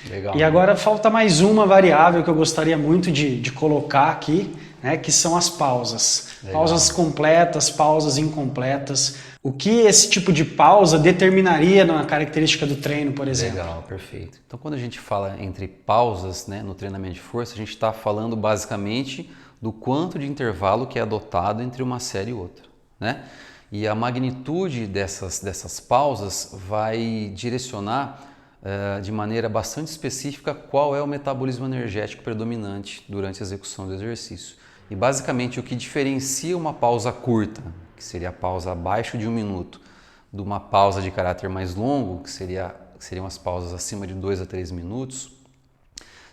Legal. E agora falta mais uma variável que eu gostaria muito de colocar aqui, né, que são as pausas. Legal. Pausas completas, pausas incompletas. O que esse tipo de pausa determinaria na característica do treino, por exemplo? Legal, perfeito. Então, quando a gente fala entre pausas, né, no treinamento de força, a gente está falando basicamente do quanto de intervalo que é adotado entre uma série e outra, né? E a magnitude dessas pausas vai direcionar de maneira bastante específica qual é o metabolismo energético predominante durante a execução do exercício. E basicamente o que diferencia uma pausa curta, que seria a pausa abaixo de 1 minuto, de uma pausa de caráter mais longo, que seriam as pausas acima de 2 a 3 minutos,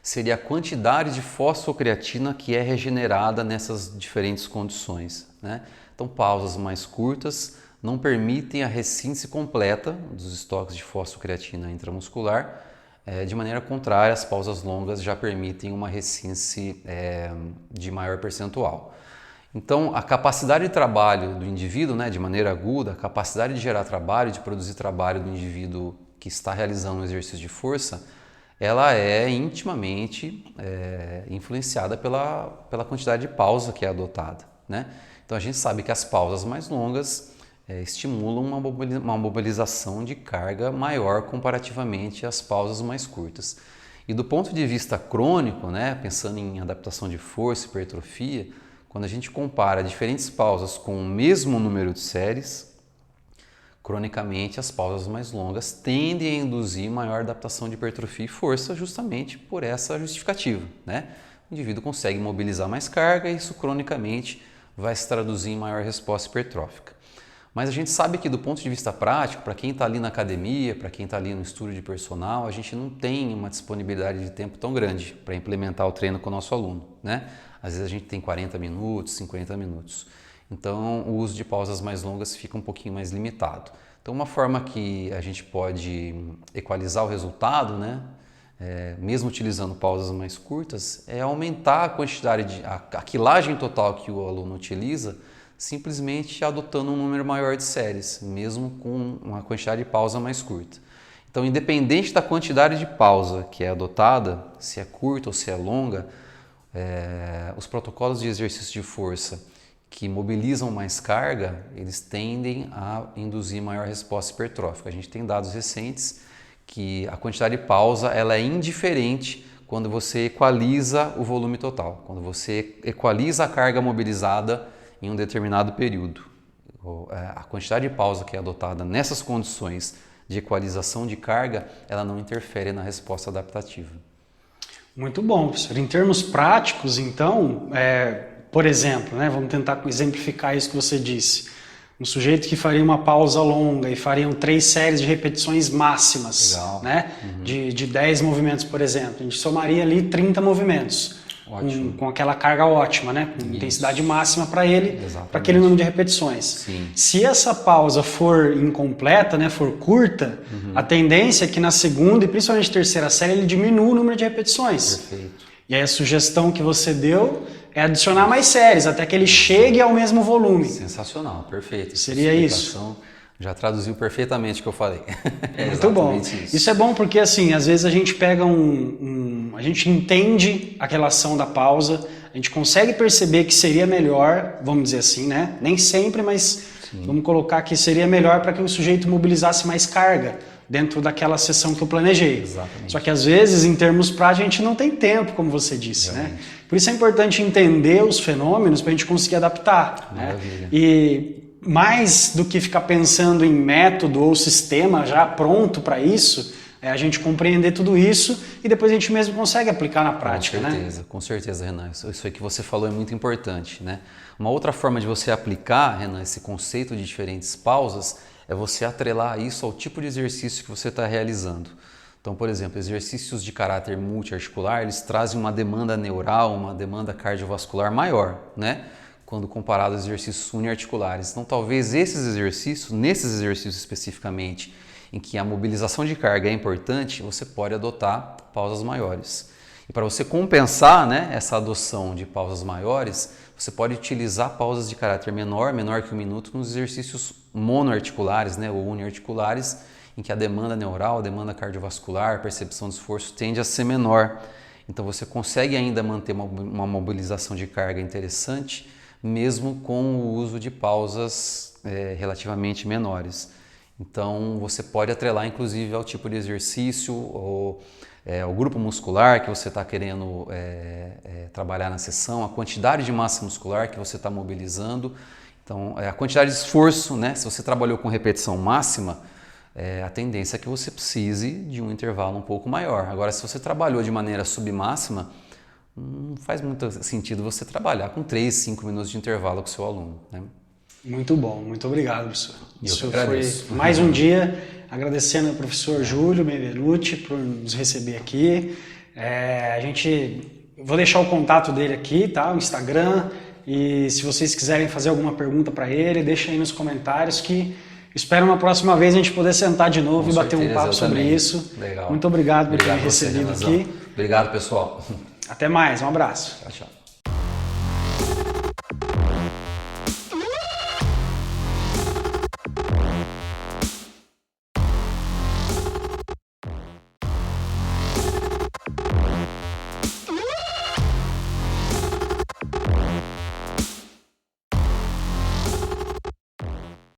seria a quantidade de fosfocreatina que é regenerada nessas diferentes condições, né? Então, pausas mais curtas não permitem a ressíntese completa dos estoques de fosfocreatina intramuscular. De maneira contrária, as pausas longas já permitem uma ressíntese de maior percentual. Então, a capacidade de trabalho do indivíduo, né, de maneira aguda, a capacidade de gerar trabalho, de produzir trabalho do indivíduo que está realizando um exercício de força, ela é intimamente influenciada pela quantidade de pausa que é adotada, né? Então, a gente sabe que as pausas mais longas estimulam uma mobilização de carga maior comparativamente às pausas mais curtas. E do ponto de vista crônico, né, pensando em adaptação de força e hipertrofia, quando a gente compara diferentes pausas com o mesmo número de séries, cronicamente as pausas mais longas tendem a induzir maior adaptação de hipertrofia e força justamente por essa justificativa, né? O indivíduo consegue mobilizar mais carga e isso cronicamente vai se traduzir em maior resposta hipertrófica. Mas a gente sabe que do ponto de vista prático, para quem está ali na academia, para quem está ali no estudo de personal, a gente não tem uma disponibilidade de tempo tão grande para implementar o treino com o nosso aluno, né? Às vezes a gente tem 40 minutos, 50 minutos. Então o uso de pausas mais longas fica um pouquinho mais limitado. Então uma forma que a gente pode equalizar o resultado, né? Mesmo utilizando pausas mais curtas, é aumentar a quantidade a quilagem total que o aluno utiliza, simplesmente adotando um número maior de séries, mesmo com uma quantidade de pausa mais curta. Então, independente da quantidade de pausa que é adotada, se é curta ou se é longa, os protocolos de exercício de força que mobilizam mais carga, eles tendem a induzir maior resposta hipertrófica. A gente tem dados recentes que a quantidade de pausa ela é indiferente quando você equaliza o volume total, quando você equaliza a carga mobilizada em um determinado período. A quantidade de pausa que é adotada nessas condições de equalização de carga, ela não interfere na resposta adaptativa. Muito bom, professor. Em termos práticos, então, por exemplo, né, vamos tentar exemplificar isso que você disse. Um sujeito que faria uma pausa longa e fariam 3 séries de repetições máximas, né, de 10 movimentos, por exemplo. A gente somaria ali 30 movimentos. Com aquela carga ótima, né? Com intensidade máxima para ele, para aquele número de repetições. Sim. Se essa pausa for incompleta, né, for curta, a tendência é que na segunda e principalmente terceira série ele diminua o número de repetições. Perfeito. E aí a sugestão que você deu é adicionar mais séries, até que ele chegue ao mesmo volume. Sensacional, perfeito. Seria isso. Já traduziu perfeitamente o que eu falei. Muito bom. Isso é bom porque, assim, às vezes a gente pega a gente entende a relação da pausa, a gente consegue perceber que seria melhor, vamos dizer assim, né? Nem sempre, mas vamos colocar que seria melhor para que o sujeito mobilizasse mais carga dentro daquela sessão que eu planejei. Exatamente. Só que às vezes, em termos práticos, a gente não tem tempo, como você disse, né? Por isso é importante entender os fenômenos para a gente conseguir adaptar. Maravilha. Né? E mais do que ficar pensando em método ou sistema já pronto para isso, a gente compreender tudo isso e depois a gente mesmo consegue aplicar na prática, Com certeza, Renan. Isso aí que você falou é muito importante, né? Uma outra forma de você aplicar, Renan, esse conceito de diferentes pausas é você atrelar isso ao tipo de exercício que você está realizando. Então, por exemplo, exercícios de caráter multiarticular, eles trazem uma demanda neural, uma demanda cardiovascular maior, né? Quando comparado aos exercícios uniarticulares. Então, talvez nesses exercícios especificamente, em que a mobilização de carga é importante, você pode adotar pausas maiores. E para você compensar, né, essa adoção de pausas maiores, você pode utilizar pausas de caráter menor que 1 minuto, nos exercícios monoarticulares, né, ou uniarticulares, em que a demanda neural, a demanda cardiovascular, a percepção de esforço tende a ser menor. Então você consegue ainda manter uma mobilização de carga interessante, mesmo com o uso de pausas relativamente menores. Então você pode atrelar inclusive ao tipo de exercício ou ao grupo muscular que você está querendo trabalhar na sessão, a quantidade de massa muscular que você está mobilizando. Então a quantidade de esforço, né? Se você trabalhou com repetição máxima, a tendência é que você precise de um intervalo um pouco maior. Agora, se você trabalhou de maneira submáxima, não faz muito sentido você trabalhar com 3, 5 minutos de intervalo com o seu aluno, né? Muito bom, muito obrigado, professor. Eu agradeço. Foi mais um dia, agradecendo ao professor Júlio Benvenuti por nos receber aqui. Vou deixar o contato dele aqui, tá? O Instagram, e se vocês quiserem fazer alguma pergunta para ele, deixa aí nos comentários que espero na próxima vez a gente poder sentar de novo e bater um papo sobre isso. Legal. Muito obrigado por ter me recebido aqui. Obrigado, pessoal. Até mais, um abraço. Tchau, tchau.